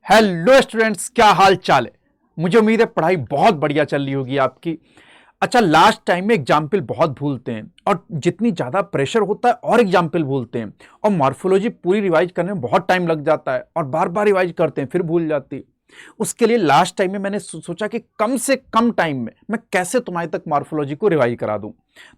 Hello students, क्या हाल चाल है। मुझे उम्मीद है पढ़ाई बहुत बढ़िया चल रही होगी आपकी। अच्छा, लास्ट टाइम में एग्जाम्पल बहुत भूलते हैं और जितनी ज्यादा प्रेशर होता है और एग्जाम्पल भूलते हैं, और मॉर्फोलॉजी पूरी रिवाइज करने में बहुत टाइम लग जाता है और बार बार रिवाइज करते हैं फिर भूल जाती है। उसके लिए लास्ट टाइम में मैंने सोचा कि कम से कम टाइम में मैं कैसे तुम्हारे तक मॉर्फोलॉजी को रिवाइज करा दूं,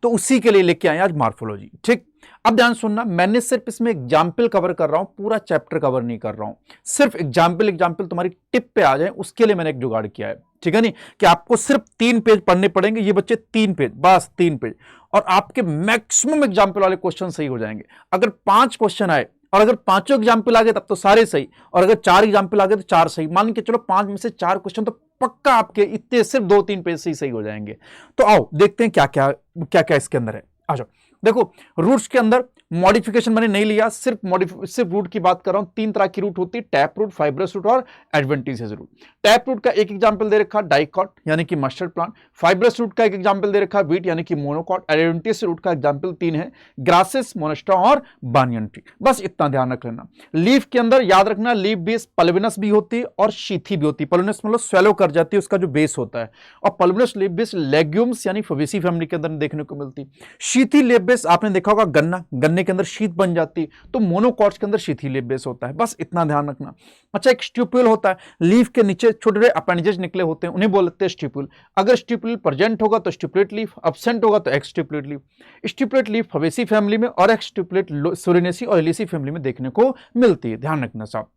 तो उसी के लिए लेके आए आज मॉर्फोलॉजी। ठीक, अब ध्यान सुनना, मैंने सिर्फ इसमें एग्जाम्पल कवर कर रहा हूं, पूरा चैप्टर कवर नहीं कर रहा हूं। सिर्फ एग्जाम्पल एग्जाम्पल तुम्हारी टिप पे आ जाए उसके लिए मैंने एक जुगाड़ किया है। ठीक है नहीं, कि आपको सिर्फ 3 पेज पढ़ने पड़ेंगे, ये बच्चे 3 पेज, बस 3 पेज, और आपके मैक्सिमम एग्जाम्पल वाले क्वेश्चन सही हो जाएंगे। अगर 5 क्वेश्चन आए और अगर 5 एग्जाम्पल आ गए तब तो सारे सही, और अगर 4 एग्जाम्पल आ गए तो 4 सही। मान के चलो 5 में से 4 क्वेश्चन तो पक्का आपके इतने सिर्फ 2-3 पेज से ही सही हो जाएंगे। तो आओ देखते हैं क्या क्या क्या क्या इसके अंदर है। आ जाओ, देखो रूट्स के अंदर मॉडिफिकेशन मैंने नहीं लिया, सिर्फ रूट की बात कर रहा हूं। 3 तरह की रूट होती है, टैप रूट, फाइब्रस रूट और एडवेंटिशियस रूट। टैप रूट का एक एग्जांपल दे रखा डाइकॉट यानी कि मस्टर्ड प्लांट। फाइब्रस रूट का एक एग्जांपल दे रखा वीट यानी कि मोनोकॉट। एडवेंटिशियस रूट का एग्जांपल 3 है, ग्रासेस, मोनेस्ट्रा और बानियन ट्री। बस इतना ध्यान रख लेना। लीफ के अंदर याद रखना, लीफ बेस पल्विनस भी होती है और शीथी भी होती है। पल्विनस मतलब स्वेलो कर जाती है, उसका जो बेस होता है, और पल्विनस लीफ बेस लेग्यूम्स यानी फबेसी फैमिली के अंदर देखने को मिलती है। शीथी लीफ बेस आपने देखा होगा गन्ना, गन्ने के अंदर शीत बन जाती है, तो मोनोकॉट्स के अंदर शीथी लीफ बेस होता है। बस इतना ध्यान रखना। अच्छा, एक स्ट्यूप्यूल होता है, लीफ के नीचे छोटे छोटे अपेंडेजेस निकले होते हैं, उन्हें बोलते हैं स्ट्यूप्यूल। अगर स्ट्यूप्यूल प्रेजेंट होगा तो स्ट्यूपुलेट लीफ, एब्सेंट होगा तो एक्स स्ट्यूपुलेट लीफ। स्ट्यूपुलेट लीफ फबेसी फैमिली में और एक्स स्ट्यूपुलेट सोलिनेसी और एलिसी फैमिली में देखने को मिलती है, ध्यान रखना साहब।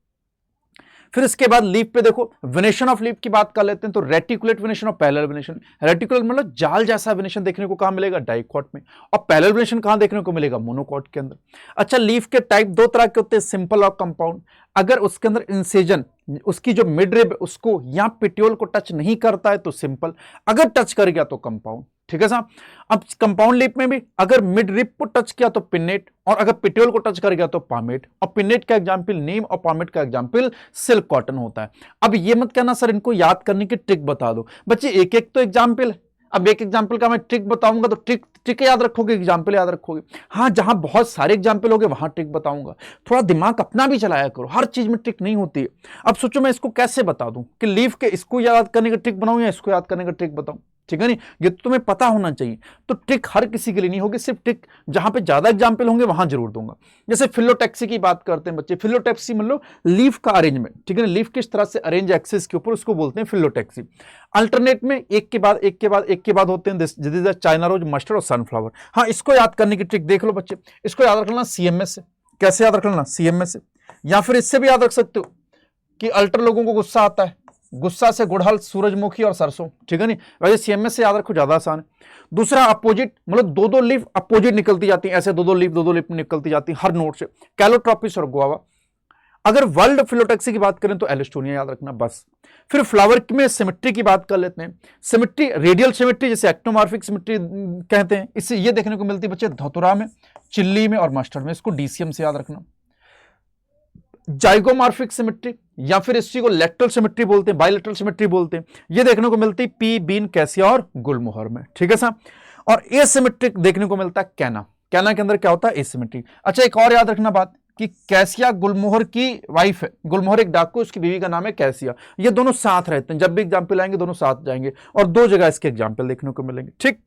फिर इसके बाद लीफ पे देखो, वेनेशन ऑफ लीफ की बात कर लेते हैं, तो रेटिकुलेट वेनेशन और पैरेलल वेनेशन। रेटिकुलेट मतलब जाल जैसा वेनेशन देखने को कहां मिलेगा? डाइकॉट में। और पैरेलल वेनेशन कहां देखने को मिलेगा? मोनोकॉट के अंदर। अच्छा, लीफ के टाइप 2 तरह के होते हैं, सिंपल और कंपाउंड। अगर उसके अंदर इंसेजन, उसकी जो मिड रिब उसको या पिट्योल को टच नहीं करता है तो सिंपल, अगर टच कर गया तो कंपाउंड। ठीक है साहब। अब कंपाउंड लीफ में भी अगर मिड रिब को टच किया तो पिन्नेट, और अगर पिट्योल को टच कर गया तो पामेट। और पिन्नेट का एग्जांपल नीम और पामेट का एग्जांपल सिल्क कॉटन होता है। अब ये मत कहना सर इनको याद करने की ट्रिक बता दो, बच्चे एक एक तो एग्जांपल है। अब एक एग्जांपल का मैं ट्रिक बताऊंगा तो ट्रिक याद रखोगे, एग्जांपल याद रखोगे। हाँ, जहां बहुत सारे एग्जांपल होंगे वहां ट्रिक बताऊंगा। थोड़ा दिमाग अपना भी चलाया करो, हर चीज में ट्रिक नहीं होती है। अब सोचो मैं इसको कैसे बता दूं, कि लीफ के इसको याद करने का ट्रिक बनाऊं या इसको याद करने का ट्रिक बताऊं? ठीक है नहीं, ये तो तुम्हें पता होना चाहिए। तो ट्रिक हर किसी के लिए नहीं होगी, सिर्फ ट्रिक जहां पे ज्यादा एग्जांपल होंगे वहां जरूर दूंगा। जैसे फिलोटैक्सी की बात करते हैं बच्चे, फिलोटैक्सी मतलब लीफ का अरेंजमेंट। ठीक है ना, लीफ किस तरह से अरेंज एक्सिस के ऊपर, उसको बोलते हैं फिलोटैक्सी। अल्टरनेट में एक के बाद एक के बाद एक के बाद होते हैं, चाइना रोज, मस्टर्ड और सनफ्लावर। हाँ, इसको याद करने की ट्रिक देख लो बच्चे। इसको याद रखना सीएमएस से। कैसे याद रखना? सीएमएस से। या फिर इससे भी याद रख सकते हो कि अल्टर लोगों को गुस्सा आता है, गुस्सा से गुड़हल, सूरजमुखी और सरसों। ठीक है नहीं, वैसे सीएमएस से याद रखो, ज्यादा आसान है। दूसरा अपोजिट, मतलब 2-2 लीफ अपोजिट निकलती जाती है, ऐसे 2-2 लीफ निकलती जाती है हर नोड से, कैलोट्रोपिस और गुआवा। अगर वर्ल्ड फिलोटैक्सी की बात करें तो एलिस्टोनिया याद रखना, बस। फिर फ्लावर में सिमेट्री की बात कर लेते हैं। सिमेट्री, रेडियल सिमेट्री जिसे एक्टोमॉर्फिक सिमेट्री कहते हैं, इससे ये देखने को मिलती है बच्चे धतुरा में, चिल्ली में और मस्टर्ड में। इसको डीसीएम से याद रखना। जाइगोमॉर्फिक सिमेट्री या फिर इसी को लेटरल सिमेट्री बोलते हैं, बायलेटरल सिमेट्री बोलते हैं, ये देखने को मिलती है पी, बीन, कैसिया और गुलमोहर में। ठीक है साहब। और एसिमेट्रिक देखने को मिलता है कैना। कैना के अंदर क्या होता है? एसिमेट्री। अच्छा, एक और याद रखना बात कि कैसिया गुलमोहर की वाइफ है। गुलमोहर एक डाकू, उसकी बीवी का नाम है कैसिया। ये दोनों साथ रहते हैं, जब भी एग्जाम्पल आएंगे दोनों साथ जाएंगे, और 2 जगह इसके एग्जाम्पल देखने को मिलेंगे। ठीक,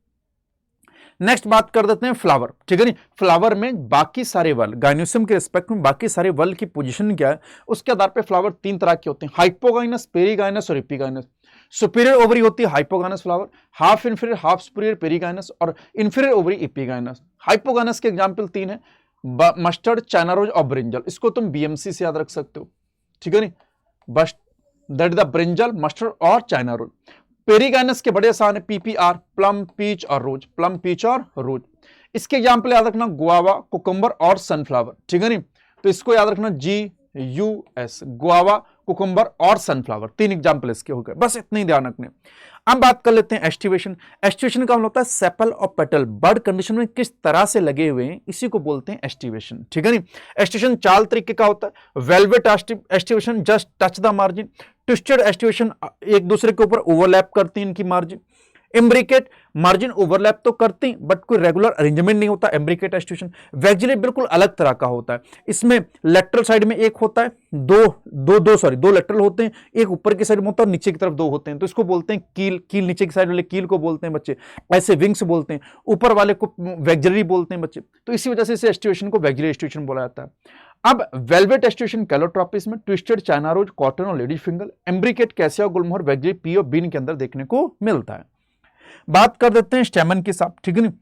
नेक्स्ट बात कर देते हैं फ्लावर। ठीक है नहीं, फ्लावर में बाकी सारे वल, गाइनोसियम के रिस्पेक्ट में बाकी सारे वल की पोजीशन क्या है, उसके आधार पे फ्लावर 3 तरह के होते हैं, हाइपोगाइनस, पेरीगाइनस और एपिगाइनस। सुपीरियर ओवरी होती है hypogynous flower, half inferior, half superior perigynous, और इंफीरियर ओवरी एपिगाइनस। हाइपोगाइनस के एग्जाम्पल 3 है, मस्टर्ड, चाइना रोज और ब्रिंजल। इसको तुम बीएमसी से याद रख सकते हो। ठीक है नहीं, बस that is the brinjal, mustard और चाइना रोज। पेरीगाइनस के बड़े आसान है, पीपीआर, प्लम, पीच और रोज, प्लम, पीच और रोज। इसके एग्जाम्पल याद रखना, गुआवा, कुकुम्बर और सनफ्लावर। ठीक है नहीं, तो इसको याद रखना GUS, गुआवा, कुकुम्बर और सनफ्लावर। 3 एग्जाम्पल इसके हो गए, बस इतने ही ध्यान रखने। अब बात कर लेते हैं एस्टिवेशन। एस्टिवेशन का मतलब होता है सेपल और पेटल बर्ड कंडीशन में किस तरह से लगे हुए हैं, इसी को बोलते हैं एस्टिवेशन। ठीक है नहीं, एस्टिवेशन 4 तरीके का होता है। Velvet aestivation, just touch the margin. Twisted aestivation, एक दूसरे के ऊपर ओवरलैप करती है इनकी मार्जिन। इम्ब्रिकेट मार्जिन ओवरलैप तो करते हैं बट कोई रेगुलर अरेंजमेंट नहीं होता इम्ब्रिकेट एस्टिट्यूशन। वैक्जिलेट बिल्कुल अलग तरह का होता है, इसमें लेटरल साइड में एक होता है, दो लेटरल होते हैं, एक ऊपर की साइड में होता है और नीचे की तरफ दो होते हैं, तो इसको बोलते हैं कील। कील नीचे की साइड वाले कील को बोलते हैं बच्चे, ऐसे विंग्स बोलते हैं, ऊपर वाले को वैक्जिलरी बोलते हैं बच्चे। तो इसी वजह से इस एस्टिट्यूशन को वैक्जिलरी एस्टिट्यूशन बोला जाता है। अब वेलवेट एस्टिट्यूशन कैलोट्रोपिस में ट्विस्टेड चाइना रोज, कॉटन और लेडीज फिंगर, एम्ब्रिकेट, कैसिया, गुलमोहर, वैक्जिलरी पी और बीन के अंदर देखने को मिलता है। बात कर देते हैं स्टेमन के साथ, ठीक है नहीं।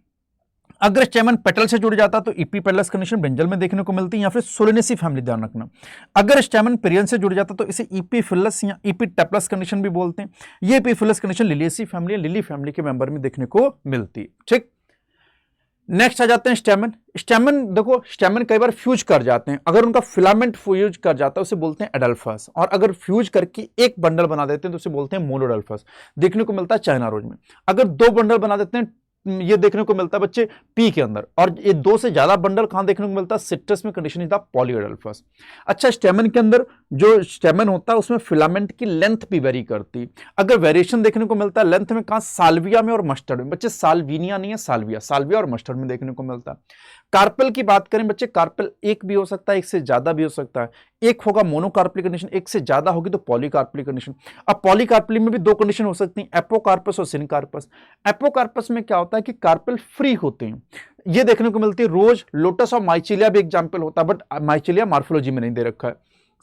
अगर स्टेमन पेटल से जुड़ जाता तो ईपी पेटलस कंडीशन ब्रिंजल में देखने को मिलती है या फिर सोलेनेसी फैमिली, ध्यान रखना। अगर स्टेमन पेरियन से जुड़ जाता तो इसे ईपी फिलस या ईपी टेप्लस कंडीशन भी बोलते हैं। ये ईपी फिलस कंडीशन लिलिएसी फैमिली या लिली फैमिली के मेंबर में देखने को मिलती है, ठीक। नेक्स्ट आ जाते हैं स्टेमन। स्टेमन देखो, स्टेमन कई बार फ्यूज कर जाते हैं, अगर उनका फिलामेंट फ्यूज कर जाता है उसे बोलते हैं एडल्फस, और अगर फ्यूज करके एक बंडल बना देते हैं तो उसे बोलते हैं मोनोडल्फस, देखने को मिलता है चाइना रोज में। अगर दो बंडल बना देते हैं ये देखने को मिलता है बच्चे पी के अंदर, और ये दो से ज्यादा बंडल कहां देखने को मिलता है, सिट्रस में, कंडीशन इज द पॉलीएडल्फस। अच्छा, स्टेमन के अंदर जो स्टेमन होता है उसमें फिलामेंट की लेंथ भी वेरी करती है। अगर वेरिएशन देखने को मिलता है लेंथ में, कहां, साल्विया में और मस्टर्ड में। बच्चे साल्विनिया नहीं है, साल्विया, साल्विया और मस्टर्ड में देखने को मिलता है। कार्पेल की बात करें बच्चे, कार्पेल एक भी हो सकता है, एक से ज्यादा भी हो सकता है। एक होगा मोनोकार्पली कंडीशन, एक से ज्यादा होगी तो पॉलीकार्पली कंडीशन। अब पॉलीकार्पली में भी दो कंडीशन हो सकती हैं, एपोकार्पस और सिनकार्पस। एपोकार्पस में क्या होता है कि कार्पेल फ्री होते हैं, ये देखने को मिलती है रोज, लोटस और माइचिलिया भी एग्जाम्पल होता है, बट माइचिलिया मॉर्फोलॉजी में नहीं दे रखा है।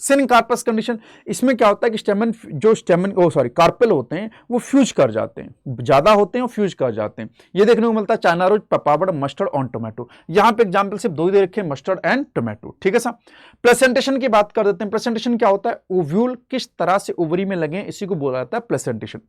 सिनकार्पस कंडीशन, इसमें क्या होता है कि कार्पेल होते हैं वो फ्यूज कर जाते हैं, ज्यादा होते हैं और फ्यूज कर जाते हैं। ये देखने को मिलता है China rose, papad, mustard on tomato. यहां पे एग्जांपल सिर्फ दो ही दे रखे हैं, मस्टर्ड एंड टोमेटो, ठीक है साहब। प्लेसेंटेशन की बात कर देते हैं। प्लेसेंटेशन क्या होता है, ओव्यूल किस तरह से ओवरी में लगे, इसी को बोला जाता है प्लेसेंटेशन।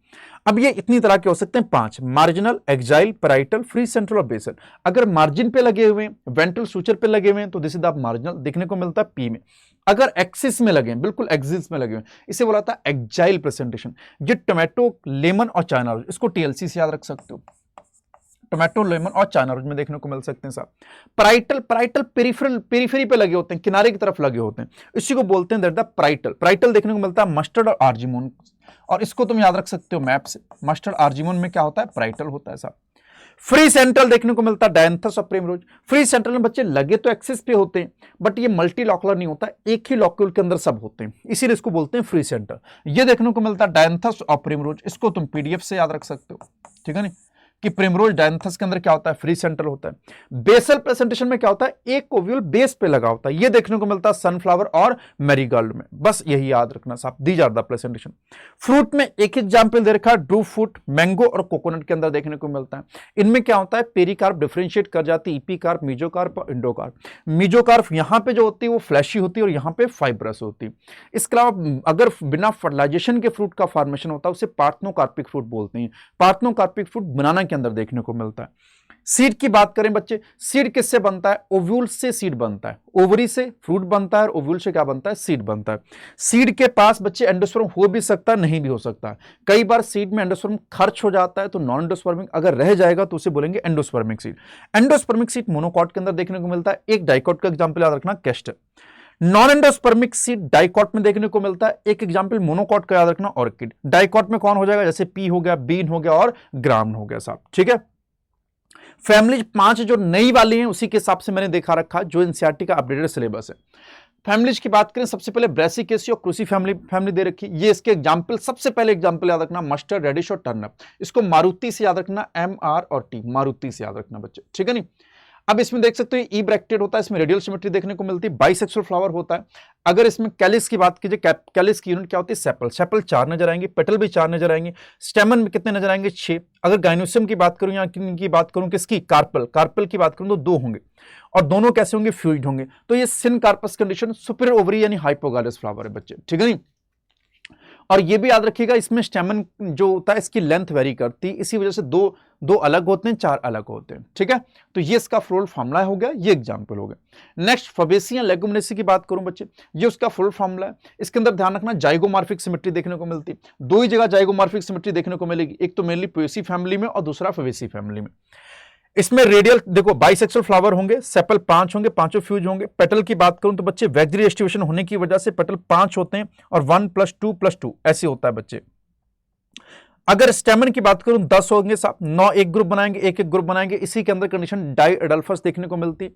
अब ये इतनी तरह के हो सकते हैं, 5, marginal, axile, parietal, free central और बेसल। अगर मार्जिन पे लगे हुए हैं, वेंट्रल सूचर पे लगे हुए हैं तो दिस इज द मार्जिनल, देखने को मिलता है पी में। अगर एक्सिस में लगे, बिल्कुल एक्सिस में लगे हुए, इसे बोला था एक्जाइल प्रेजेंटेशन। ये टोमेटो, लेमन और चाइना रोज, इसको टीएलसी से याद रख सकते हो, टोमेटो, लेमन और चाइना रोज में देखने को मिल सकते हैं साहब। प्राइटल पेरिफेरी पे लगे होते हैं, किनारे की तरफ लगे होते हैं, इसी को बोलते हैं दैट द प्राइटल। प्राइटल देखने को मिलता है मस्टर्ड और आर्जिमोन, और इसको तुम याद रख सकते हो मैप से, मस्टर्ड आर्जिमोन में क्या होता है, प्राइटल होता है साहब। फ्री सेंट्रल देखने को मिलता है डायंथस और प्रिमरोज। फ्री सेंट्रल में बच्चे लगे तो एक्सिस पे होते हैं बट ये मल्टी लॉकुलर नहीं होता, एक ही लॉक्यूल के अंदर सब होते हैं, इसीलिए इसको बोलते हैं फ्री सेंट्रल। ये देखने को मिलता है डायंथस और प्रिमरोज, इसको तुम पीडीएफ से याद रख सकते हो, ठीक है नहीं, कि प्रिमरोज डायंथस के अंदर क्या होता है, फ्री सेंट्रल होता है। बेसल प्रेजेंटेशन में क्या होता है, एक ओव्यूल बेस पे लगा होता है, ये देखने को मिलता है सनफ्लावर और मैरीगोल्ड में, बस यही याद रखना साहब, these are the presentation. Fruit में एक एग्जांपल दे रखा है, ड्रू फ्रूट, मैंगो और कोकोनट के अंदर देखने को मिलता है। इनमें क्या होता है, पेरिकार्प डिफरेंशिएट कर जाती है, ईपीकार्प, मीजोकार्प और इंडोकार्प। मीजोकार्प यहां पे जो होती है वो फ्लैशी होती है और यहां पे फाइब्रस होती है। इसके अलावा अगर बिना फर्टिलाइजेशन के फ्रूट का फॉर्मेशन होता है उसे पार्थनोकार्पिक फ्रूट बोलते हैं। पार्थनोकार्पिक फ्रूट बनाना के अंदर देखने को मिलता है। सीड की बात करें बच्चे, सीड किससे बनता है, ओव्यूल से सीड बनता है, ओवरी से फ्रूट बनता है और ओव्यूल से क्या बनता है, सीड बनता है। सीड के पास बच्चे एंडोस्पर्म हो भी सकता है, नहीं भी हो सकता है। कई बार सीड में एंडोस्पर्म खर्च हो जाता है तो नॉन एंडोस्पर्मिक, अगर रह जाएगा तो उसे बोलेंगे endospermic seed. Endospermic seed monocot के अंदर देखने को मिलता है। एक डाइकॉट का एग्जांपल याद रखना, castor. Non endospermic seed dicot में देखने को मिलता है। एक एग्जांपल मोनोकॉट का याद रखना, ऑर्किड। डाइकॉट में कौन हो जाएगा, जैसे पी हो गया, बीन हो गया और ग्राम हो गया साहब, ठीक है। फैमिली 5 जो नई वाली हैं उसी के हिसाब से मैंने देखा रखा जो एनसीईआरटी का अपडेटेड सिलेबस है। फैमिलीज की बात करें, सबसे पहले ब्रेसिकेसी और क्रूसी फैमिली दे रखी। ये इसके एग्जांपल, सबसे पहले एग्जांपल याद रखना, मस्टर्ड, रेडिश और टर्नप। इसको मारुति से याद रखना, MR और T, मारुति से याद रखना बच्चे, ठीक है नहीं। अब इसमें देख सकते हो ई ब्रैक्टेड होता है, इसमें रेडियल सिमेट्री देखने को मिलती है, बाइसेक्सुअल फ्लावर होता है। अगर इसमें कैलिस की बात कीजिए, कैलिस की यूनिट क्या होती है, सेपल। सेपल 4 नजर आएंगे, पेटल भी 4 नजर आएंगे। स्टेमन में कितने नजर आएंगे, 6। अगर गाइनोसियम की बात करूं या की बात करूं किसकी, कार्पल की बात करूं तो 2 होंगे, और दोनों कैसे होंगे, फ्यूज्ड होंगे। तो ये सिनकार्पस कंडीशन, सुपीरियर ओवरी यानी हाइपोगालस फ्लावर है बच्चे, ठीक है नहीं। और ये भी याद रखिएगा, इसमें स्टेमन जो होता है इसकी लेंथ वेरी करती है, इसी वजह से दो अलग होते हैं, 4 अलग होते हैं, ठीक है। तो ये इसका फुल फॉर्मूला हो गया, ये एग्जांपल हो गया। नेक्स्ट फबेसी या लेगुमिनेसी की बात करूं बच्चे, ये उसका फुल फॉर्मूला है। इसके अंदर ध्यान रखना, जाइगोमॉर्फिक सिमेट्री देखने को मिलती है। 2 ही जगह जाइगोमॉर्फिक सिमेट्री देखने को मिलेगी, एक तो मेनली पोएसी फैमिली में और दूसरा फबेसी फैमिली में। इसमें रेडियल देखो, बाइसेक्सुअल फ्लावर होंगे, सेपल 5 होंगे, 5 फ्यूज होंगे। पेटल की बात करूं तो बच्चे वैक्टरी एस्टिवेशन होने की वजह से पेटल 5 होते हैं और 1 + 2 + 2 ऐसे होता है बच्चे। अगर स्टेमन की बात करूं 10 होंगे साहब, 9 एक ग्रुप बनाएंगे, एक एक ग्रुप बनाएंगे, इसी के अंदर कंडीशन डाई एडल्फस देखने को मिलती।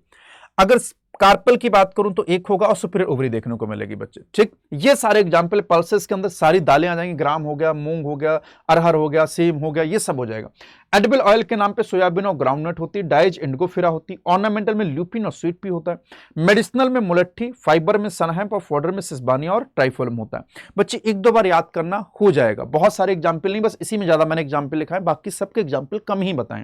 अगर कार्पल की बात करूं तो एक होगा और सुपीरियर ओवरी देखने को मिलेगी बच्चे, ठीक। ये सारे एग्जांपल, पल्सेस के अंदर सारी दालें आ जाएंगी, ग्राम हो गया, मूंग हो गया, अरहर हो गया, सेम हो गया, ये सब हो जाएगा। एडिबल ऑयल के नाम पे सोयाबीन और ग्राउंडनट होती है, डाइज इंडिगोफिरा होती, ऑर्नामेंटल में ल्यूपिन और स्वीट पी होता है, मेडिसिनल में मुलट्ठी, फाइबर में सनहैम्प और फॉडर में सिस्बानिया और ट्राइफोलम होता है। बच्चे एक दो बार याद करना हो जाएगा, बहुत सारे एग्जाम्पल नहीं, बस इसी में ज्यादा मैंने एग्जाम्पल लिखा है, बाकी सबके एग्जाम्पल कम ही बताएं।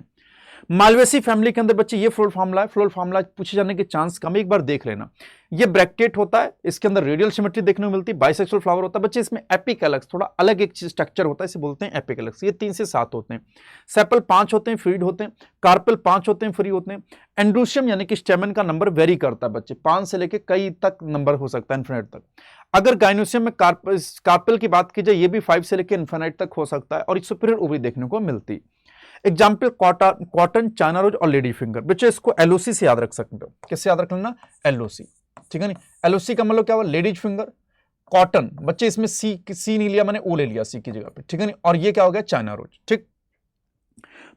मालवेसी फैमिली के अंदर बच्चे ये फ्लोरल फार्मूला है, फ्लोरल फार्मूला पूछे जाने के चांस कम है, एक बार देख लेना। ये ब्रैकेट होता है, इसके अंदर रेडियल सिमेट्री देखने को मिलती है, बाइसेक्सुअल फ्लावर होता है बच्चे, इसमें एपिकैलक्स थोड़ा अलग एक स्ट्रक्चर होता है, इसे बोलते हैं एपिकैलक्स। ये 3 से 7 होते हैं, सेपल 5 होते हैं, फ्रीड होते हैं, कार्पेल 5 होते हैं, फ्री होते हैं। एंड्रोशियम यानी कि स्टेमन का नंबर वेरी करता है बच्चे, 5 से लेकर कई तक नंबर हो सकता है, इन्फिनिट तक। अगर गाइनोसियम में कार्पेल की बात की जाए, ये भी 5 से लेकर इन्फिनिट तक हो सकता है, और एक सुपीरियर ओवरी देखने को मिलती है। एग्जाम्पल कॉटन, चाइना रोज और लेडी फिंगर। बच्चे इसको एलओसी से याद रख सकते हो, किससे याद रख लेना, एलओसी, ठीक है नहीं। एलओसी का मतलब क्या हुआ, लेडीज फिंगर, कॉटन, बच्चे इसमें सी नहीं लिया, मैंने ओ ले लिया सी की जगह पे, ठीक है नहीं। और ये क्या हो गया, चाइना रोज, ठीक।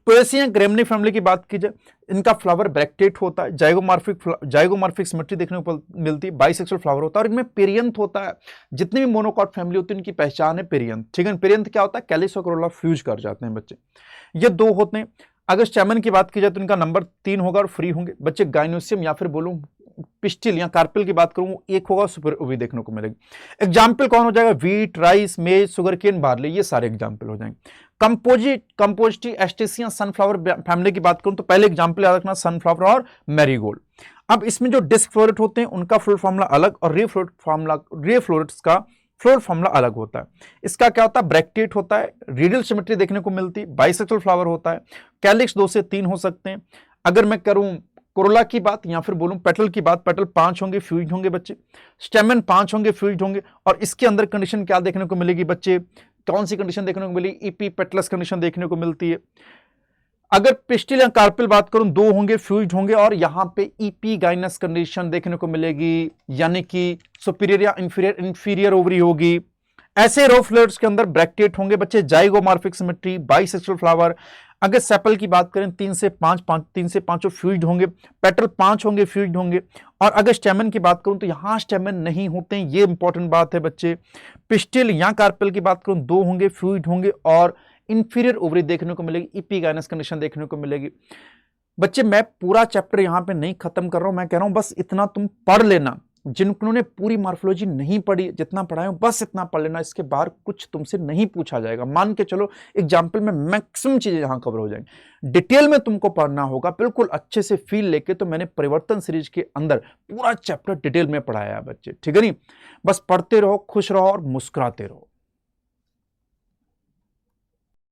पोएसिया ग्रेमनी फैमिली की बात की जाए, इनका फ्लावर ब्रैक्टेट होता है, जाइगोमॉर्फिक सिमेट्री देखने को मिलती है, बाइसेक्सुअल फ्लावर होता है, और इनमें पेरियंथ होता है। जितनी भी मोनोकॉट फैमिली होती है इनकी पहचान है पेरियंथ, ठीक है। पेरियंथ क्या होता है, कैलिस और कोरोला फ्यूज कर जाते हैं बच्चे, ये 2 होते हैं। अगर स्टेमन की बात की जाए तो इनका नंबर 3 होगा और फ्री होंगे बच्चे। गाइनोसियम या फिर बोलूं पिस्टिल या कार्पेल की बात करूं, 1 होगा, सुपीरियर ओवरी देखने को मिलेगी। एग्जाम्पल कौन हो जाएगा, वीट, राइस, मेज, सुगरकेन, बार्ले, ये सारे एग्जाम्पल हो जाएंगे। कंपोजिटी एस्टेसिया सनफ्लावर फैमिली की बात करूं तो पहले एग्जाम्पल याद रखना, सनफ्लावर और मैरीगोल्ड। अब इसमें जो डिस्क फ्लोरेट होते हैं उनका फ्लोर फार्मूला अलग, और रे फ्लोरेट्स का फ्लोर फार्मूला अलग होता है। इसका क्या होता है, ब्रैक्टेट होता है, रेडियल सिमेट्री देखने को मिलती है, बाइसेक्सुअल फ्लावर होता है, कैलिक्स 2 से 3 हो सकते हैं। अगर मैं करूं कोरोला की बात या फिर बोलूं पेटल की बात, पेटल 5 होंगे, फ्यूज होंगे बच्चे। स्टेमन 5 होंगे, फ्यूज होंगे। और इसके अंदर कंडीशन क्या देखने को मिलेगी बच्चे, कौन सी कंडीशन देखने को मिलेगी, ईपी पेटलस कंडीशन देखने को मिलती है। अगर पिस्टिल या कार्पेल बात करूं, 2 होंगे, फ्यूज होंगे, और यहां पे ईपी गाइनस कंडीशन देखने को मिलेगी, यानी कि सुपीरियर या इंफीरियर ओवरी होगी। ऐसे रो फ्लोरेट्स के अंदर ब्रैक्टेट होंगे बच्चे, जाइगोमॉर्फिक सिमेट्री, बाइसेक्सुअल फ्लावर। अगर सेपल की बात करें 3 से 5 फ्यूज होंगे, पेटल 5 होंगे, फ्यूज होंगे। और अगर स्टेमन की बात करूं तो यहां स्टेमन नहीं होते हैं, ये इंपॉर्टेंट बात है बच्चे। पिस्टिल या कार्पेल की बात करूं 2 होंगे, फ्यूज होंगे, और इंफीरियर ओवरी देखने को मिलेगी, इपीगाइनस कंडीशन देखने को मिलेगी। बच्चे मैं पूरा चैप्टर यहां पे नहीं खत्म कर रहा हूं, मैं कह रहा हूं बस इतना तुम पढ़ लेना। जिन्होंने पूरी मॉर्फोलॉजी नहीं पढ़ी, जितना पढ़ाया हूं बस इतना पढ़ लेना, इसके बाहर कुछ तुमसे नहीं पूछा जाएगा। मान के चलो एग्जाम्पल में मैक्सिमम चीजें यहां कवर हो जाएंगी। डिटेल में तुमको पढ़ना होगा, बिल्कुल अच्छे से फील लेके, तो मैंने परिवर्तन सीरीज के अंदर पूरा चैप्टर डिटेल में पढ़ाया है बच्चे, ठीक है नहीं। बस पढ़ते रहो, खुश रहो और मुस्कुराते रहो।